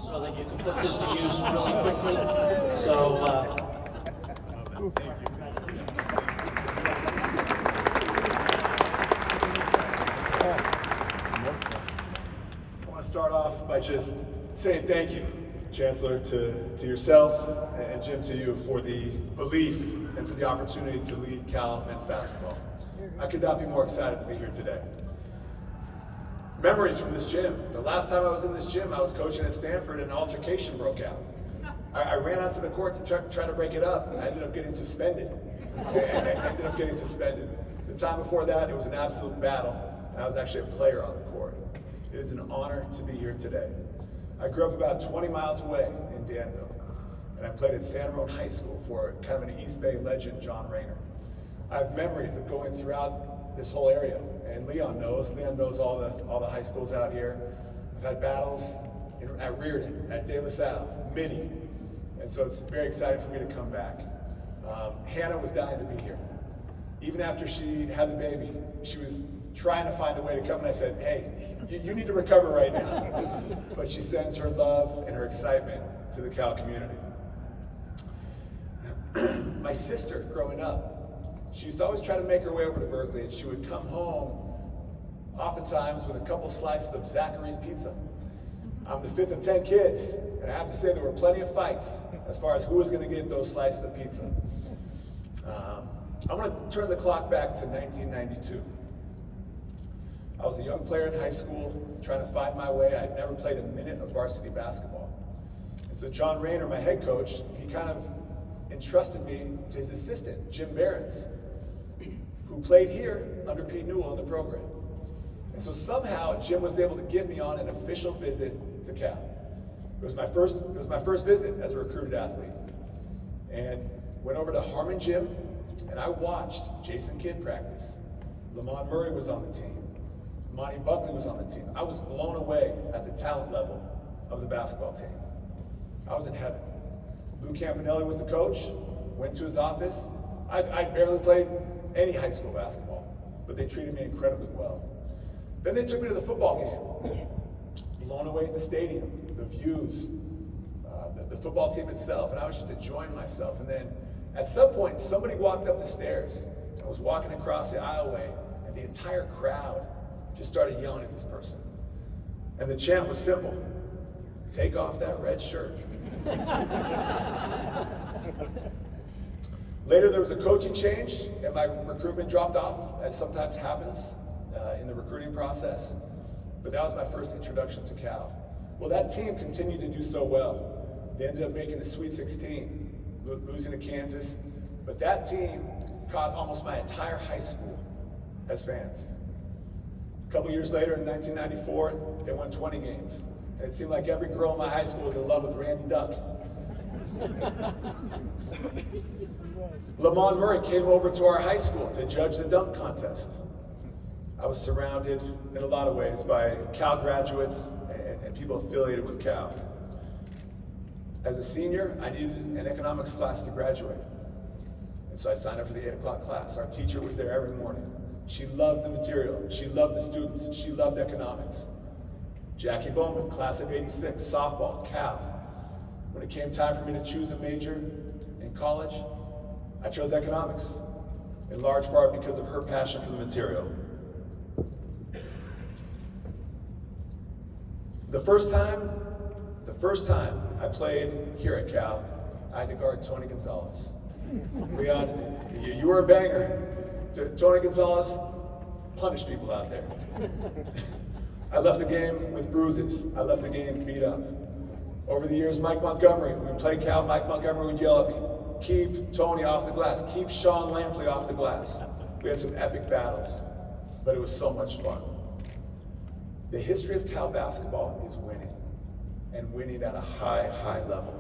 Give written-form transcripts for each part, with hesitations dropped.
so that you can put this to use really quickly. So, Thank you. I want to start off by just saying thank you, Chancellor, to yourself, and Jim, to you, for the belief and for the opportunity to lead Cal men's basketball. I could not be more excited to be here today. Memories from this gym. The last time I was in this gym, I was coaching at Stanford and an altercation broke out. I ran onto the court to try to break it up. I ended up getting suspended. The time before that, it was an absolute battle, and I was actually a player on the court. It is an honor to be here today. I grew up about 20 miles away in Danville, and I played at San Ramon High School for kind of an East Bay legend, John Rayner. I have memories of going throughout this whole area, and Leon knows all the high schools out here. I've had battles at Reardon, at De La Salle, many, and so it's very exciting for me to come back. Hannah was dying to be here. Even after she had the baby, she was trying to find a way to come, and I said, hey, you need to recover right now. But she sends her love and her excitement to the Cal community. My sister, growing up, she used to always try to make her way over to Berkeley, and she would come home oftentimes with a couple slices of Zachary's pizza. I'm the fifth of 10 kids, and I have to say there were plenty of fights as far as who was going to get those slices of pizza. I'm going to turn the clock back to 1992. I was a young player in high school, trying to find my way. I'd never played a minute of varsity basketball. And so John Rayner, my head coach, he kind of entrusted me to his assistant, Jim Behrens, who played here under Pete Newell in the program. And so somehow Jim was able to get me on an official visit to Cal. It was my first visit as a recruited athlete. And went over to Harmon Gym, and I watched Jason Kidd practice. Lamont Murray was on the team. Monty Buckley was on the team. I was blown away at the talent level of the basketball team. I was in heaven. Lou Campanelli was the coach, went to his office. I barely played any high school basketball, but they treated me incredibly well. Then they took me to the football game. Blown away at the stadium, the views, the football team itself, and I was just enjoying myself. And then at some point, somebody walked up the stairs. I was walking across the aisleway, and the entire crowd just started yelling at this person. And the chant was simple: take off that red shirt. Later, there was a coaching change, and my recruitment dropped off, as sometimes happens in the recruiting process. But that was my first introduction to Cal. Well, that team continued to do so well. They ended up making the Sweet 16, losing to Kansas. But that team caught almost my entire high school as fans. A couple years later, in 1994, they won 20 games. And it seemed like every girl in my high school was in love with Randy Duck. Lamont Murray came over to our high school to judge the dunk contest. I was surrounded in a lot of ways by Cal graduates and people affiliated with Cal. As a senior, I needed an economics class to graduate. And so I signed up for the 8 o'clock class. Our teacher was there every morning. She loved the material. She loved the students. She loved economics. Jackie Bowman, class of '86, softball, Cal. When it came time for me to choose a major in college, I chose economics, in large part because of her passion for the material. The first time I played here at Cal, I had to guard Tony Gonzalez. Leon, you were a banger. Tony Gonzalez punished people out there. I left the game with bruises. I left the game beat up. Over the years, Mike Montgomery, we played Cal, Mike Montgomery would yell at me, keep Tony off the glass, keep Sean Lampley off the glass. We had some epic battles, but it was so much fun. The history of Cal basketball is winning, and winning at a high, high level.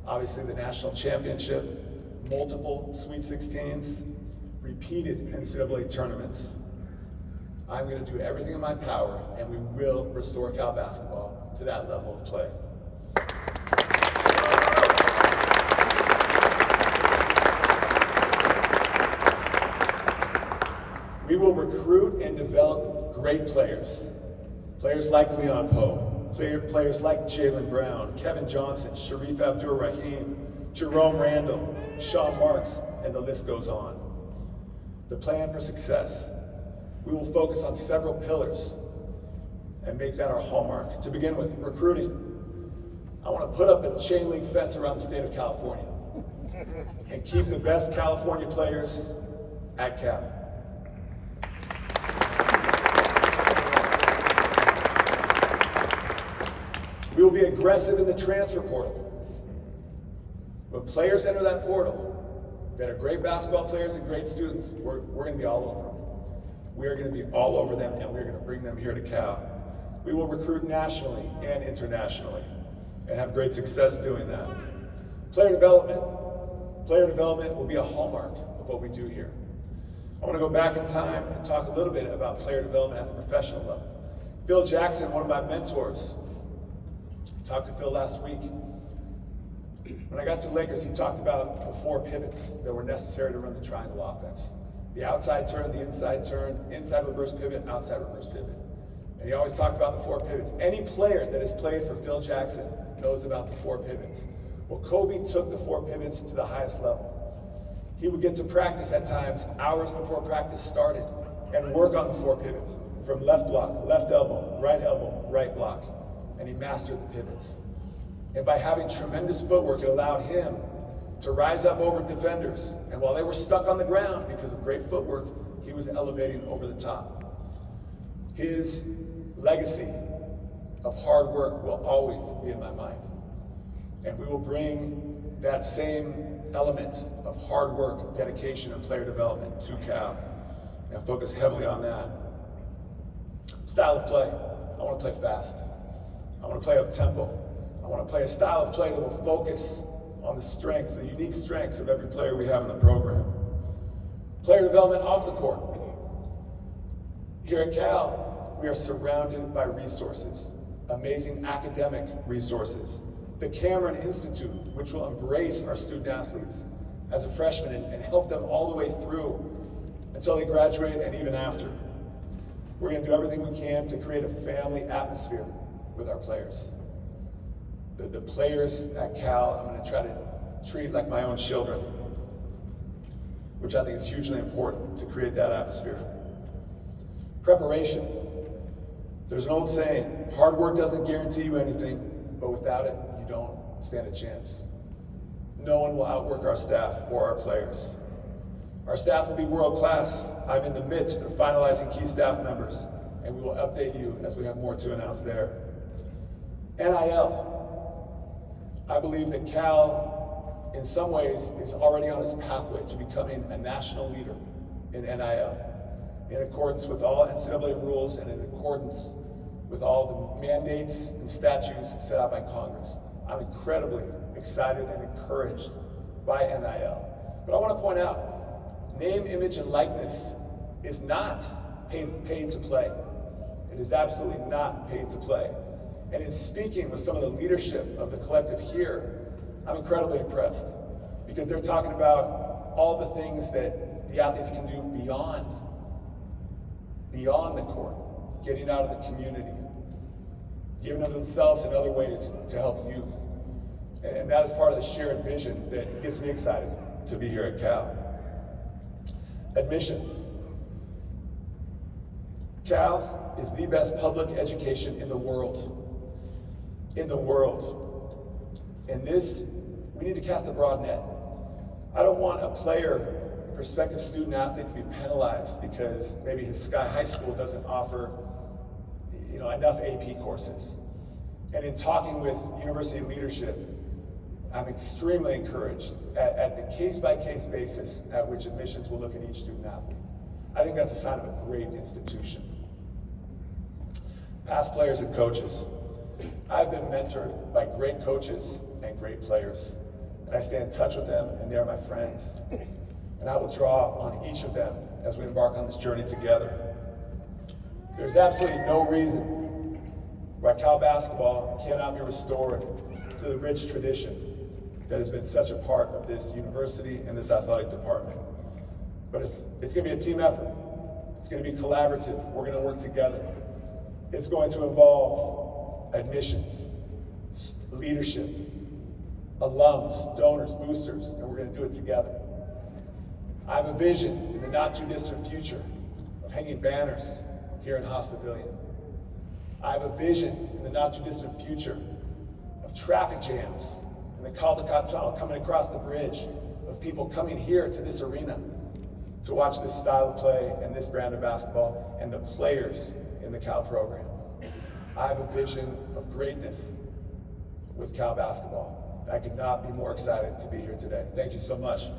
Obviously the national championship, multiple Sweet 16s, repeated NCAA tournaments. I'm going to do everything in my power, and we will restore Cal basketball to that level of play. We will recruit and develop great players. Players like Leon Poe, Players like Jaylen Brown, Kevin Johnson, Sharif Abdur-Rahim, Jerome Randall, Sean Marks, and the list goes on. The plan for success. We will focus on several pillars and make that our hallmark. To begin with, recruiting. I want to put up a chain link fence around the state of California and keep the best California players at Cal. We will be aggressive in the transfer portal. When players enter that portal that are great basketball players and great students, we're going to be all over them. We are going to be all over them, and we're going to bring them here to Cal. We will recruit nationally and internationally and have great success doing that. Player development. Player development will be a hallmark of what we do here. I want to go back in time and talk a little bit about player development at the professional level. Phil Jackson, one of my mentors, talked to Phil last week. When I got to the Lakers, he talked about the 4 pivots that were necessary to run the triangle offense. The outside turn, the inside reverse pivot, outside reverse pivot. And he always talked about the 4 pivots. Any player that has played for Phil Jackson knows about the 4 pivots. Well, Kobe took the 4 pivots to the highest level. He would get to practice at times, hours before practice started, and work on the 4 pivots. From left block, left elbow, right block. And he mastered the pivots. And by having tremendous footwork, it allowed him to rise up over defenders. And while they were stuck on the ground because of great footwork, he was elevating over the top. His legacy of hard work will always be in my mind. And we will bring that same element of hard work, dedication, and player development to Cal and focus heavily on that. Style of play. I want to play fast. I want to play up tempo. I want to play a style of play that will focus on the strengths, the unique strengths of every player we have in the program. Player development off the court. Here at Cal, we are surrounded by resources, amazing academic resources. The Cameron Institute, which will embrace our student athletes as a freshman and help them all the way through until they graduate and even after. We're going to do everything we can to create a family atmosphere with our players. The players at Cal, I'm going to try to treat like my own children, which I think is hugely important to create that atmosphere. Preparation. There's an old saying, hard work doesn't guarantee you anything, but without it, you don't stand a chance. No one will outwork our staff or our players. Our staff will be world class. I'm in the midst of finalizing key staff members, and we will update you as we have more to announce there. NIL. I believe that Cal, in some ways, is already on its pathway to becoming a national leader in NIL, in accordance with all NCAA rules and in accordance with all the mandates and statutes set out by Congress. I'm incredibly excited and encouraged by NIL. But I want to point out, name, image, and likeness is not paid to play. It is absolutely not paid to play. And in speaking with some of the leadership of the collective here, I'm incredibly impressed because they're talking about all the things that the athletes can do beyond the court, getting out of the community, giving of themselves in other ways to help youth. And that is part of the shared vision that gets me excited to be here at Cal. Admissions. Cal is the best public education in the world. In the world. And this, we need to cast a broad net. I don't want a player, a prospective student athlete to be penalized because maybe his high school doesn't offer enough AP courses. And in talking with university leadership, I'm extremely encouraged at the case-by-case basis at which admissions will look at each student athlete. I think that's a sign of a great institution. Past players and coaches. I've been mentored by great coaches and great players. And I stay in touch with them, and they're my friends. And I will draw on each of them as we embark on this journey together. There's absolutely no reason why Cal basketball cannot be restored to the rich tradition that has been such a part of this university and this athletic department. But it's going to be a team effort. It's going to be collaborative. We're going to work together. It's going to involve admissions, leadership, alums, donors, boosters, and we're going to do it together. I have a vision in the not too distant future of hanging banners here in Hospitalian. I have a vision in the not too distant future of traffic jams in the Caldecott Tunnel coming across the bridge, of people coming here to this arena to watch this style of play and this brand of basketball and the players in the Cal program. I have a vision of greatness with Cal basketball. I could not be more excited to be here today. Thank you so much.